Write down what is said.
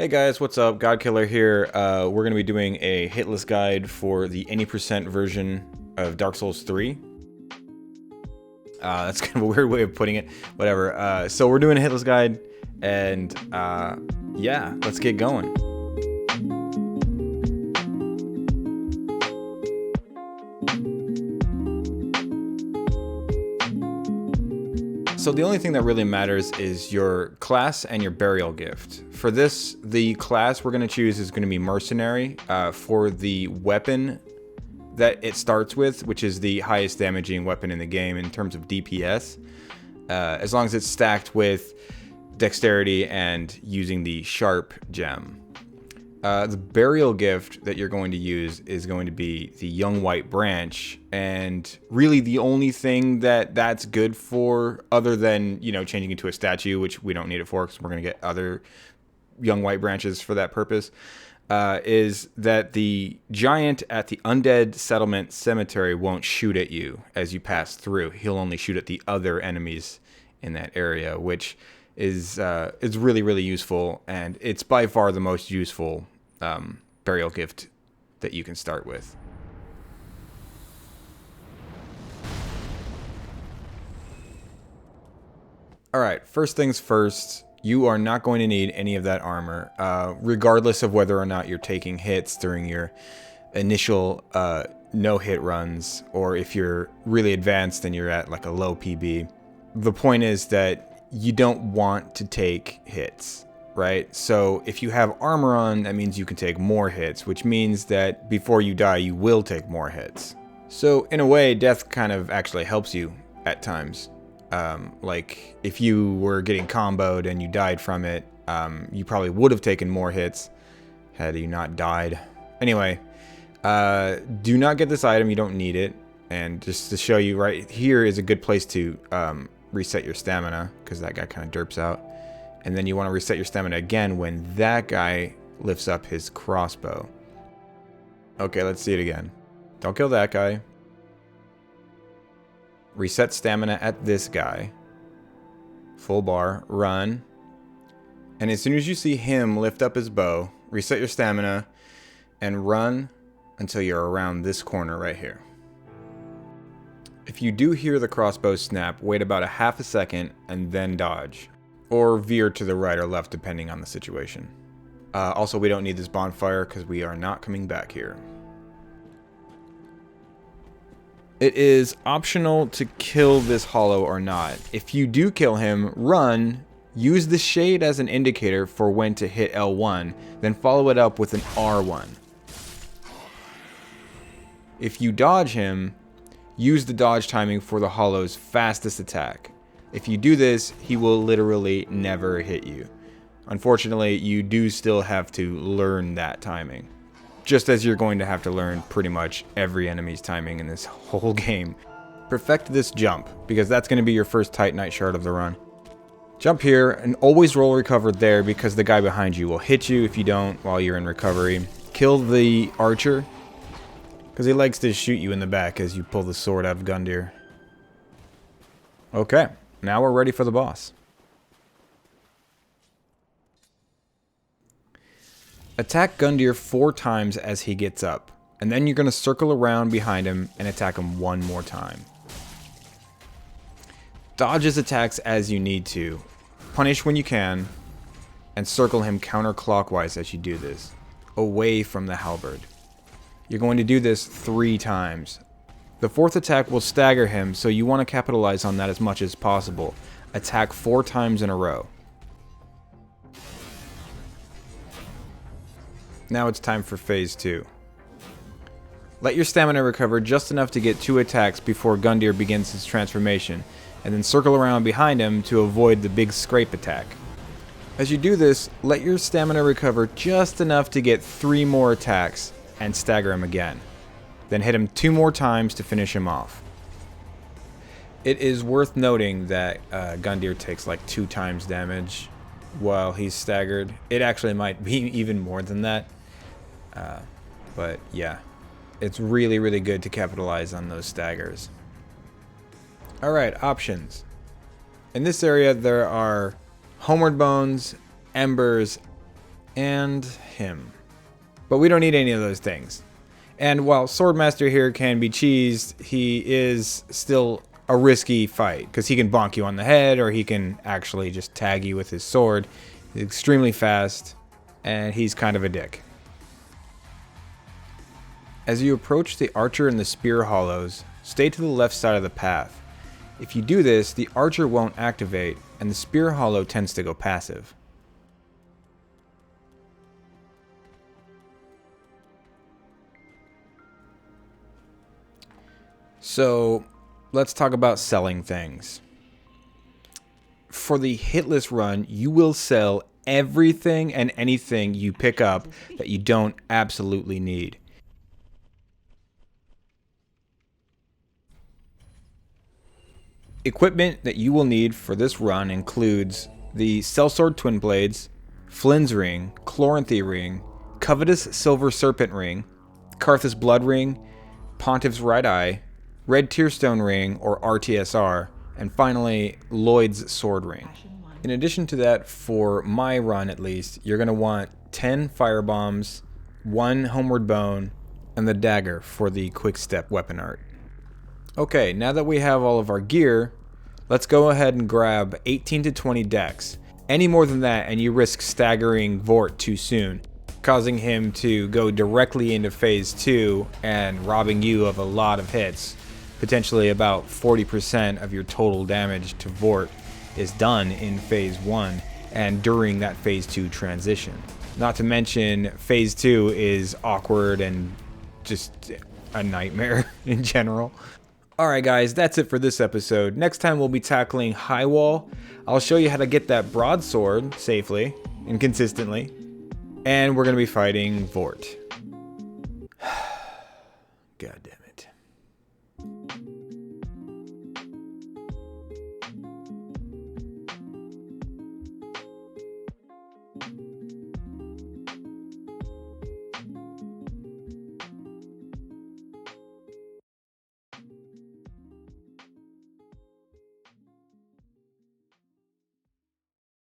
Hey guys, what's up? Godkiller here. We're going to be doing a hitless guide for the any percent version of Dark Souls 3. That's kind of a weird way of putting it. Whatever. So we're doing a hitless guide, and yeah, let's get going. So the only thing that really matters is your class and your burial gift. For this, the class we're going to choose is going to be Mercenary for the weapon that it starts with, which is the highest damaging weapon in the game in terms of DPS, as long as it's stacked with Dexterity and using the Sharp gem. The burial gift that you're going to use is going to be the Young White Branch, and really the only thing that's good for, other than, you know, changing into a statue, which we don't need it for because we're going to get other Young White Branches for that purpose, is that the giant at the Undead Settlement Cemetery won't shoot at you as you pass through. He'll only shoot at the other enemies in that area, which is really, really useful, and it's by far the most useful burial gift that you can start with. Alright, first things first, you are not going to need any of that armor, regardless of whether or not you're taking hits during your initial no-hit runs, or if you're really advanced and you're at like a low PB. The point is that you don't want to take hits, right? So if you have armor on, that means you can take more hits, which means that before you die, you will take more hits. So in a way, death kind of actually helps you at times. Like if you were getting comboed and you died from it, you probably would have taken more hits had you not died. Anyway, do not get this item, you don't need it. And just to show you, right here is a good place to reset your stamina, because that guy kind of derps out. And then you want to reset your stamina again when that guy lifts up his crossbow. Okay, let's see it again. Don't kill that guy. Reset stamina at this guy. Full bar, run. And as soon as you see him lift up his bow, reset your stamina and run until you're around this corner right here. If you do hear the crossbow snap, wait about a half a second and then dodge. Or veer to the right or left depending on the situation. Also, we don't need this bonfire because we are not coming back here. It is optional to kill this hollow or not. If you do kill him, run, use the shade as an indicator for when to hit L1, then follow it up with an R1. If you dodge him, use the dodge timing for the hollow's fastest attack. If you do this, he will literally never hit you. Unfortunately, you do still have to learn that timing. Just as you're going to have to learn pretty much every enemy's timing in this whole game. Perfect this jump, because that's going to be your first Titanite shard of the run. Jump here, and always roll recover there, because the guy behind you will hit you if you don't while you're in recovery. Kill the archer, because he likes to shoot you in the back as you pull the sword out of Gundyr. Okay, now we're ready for the boss. Attack Gundyr 4 times as he gets up, and then you're going to circle around behind him and attack him one more time. Dodge his attacks as you need to, punish when you can, and circle him counterclockwise as you do this, away from the halberd. You're going to do this 3 times. The 4th attack will stagger him, so you want to capitalize on that as much as possible. Attack 4 times in a row. Now it's time for phase 2. Let your stamina recover just enough to get 2 attacks before Gundyr begins his transformation, and then circle around behind him to avoid the big scrape attack. As you do this, let your stamina recover just enough to get 3 more attacks, and stagger him again. Then hit him 2 more times to finish him off. It is worth noting that Gundyr takes like 2 times damage while he's staggered. It actually might be even more than that. But yeah, it's really, really good to capitalize on those staggers. Alright, options. In this area there are Homeward Bones, Embers, and him. But we don't need any of those things. And while Swordmaster here can be cheesed, he is still a risky fight, because he can bonk you on the head, or he can actually just tag you with his sword. He's extremely fast, and he's kind of a dick. As you approach the archer and the spear hollows, stay to the left side of the path. If you do this, the archer won't activate, and the spear hollow tends to go passive. So, let's talk about selling things. For the Hitless run, you will sell everything and anything you pick up that you don't absolutely need. Equipment that you will need for this run includes the Sellsword Twin Blades, Flynn's Ring, Chloranthy Ring, Covetous Silver Serpent Ring, Karthus Blood Ring, Pontiff's Right Eye, Red Tearstone Ring, or RTSR, and finally, Lloyd's Sword Ring. In addition to that, for my run at least, you're going to want 10 fire bombs, 1 homeward bone, and the dagger for the quick step weapon art. Okay, now that we have all of our gear, let's go ahead and grab 18 to 20 decks. Any more than that and you risk staggering Vort too soon, causing him to go directly into phase 2 and robbing you of a lot of hits. Potentially about 40% of your total damage to Vort is done in phase 1 and during that phase 2 transition. Not to mention, phase 2 is awkward and just a nightmare in general. Alright guys, that's it for this episode. Next time we'll be tackling High Wall. I'll show you how to get that broadsword safely and consistently. And we're going to be fighting Vort. God damn it.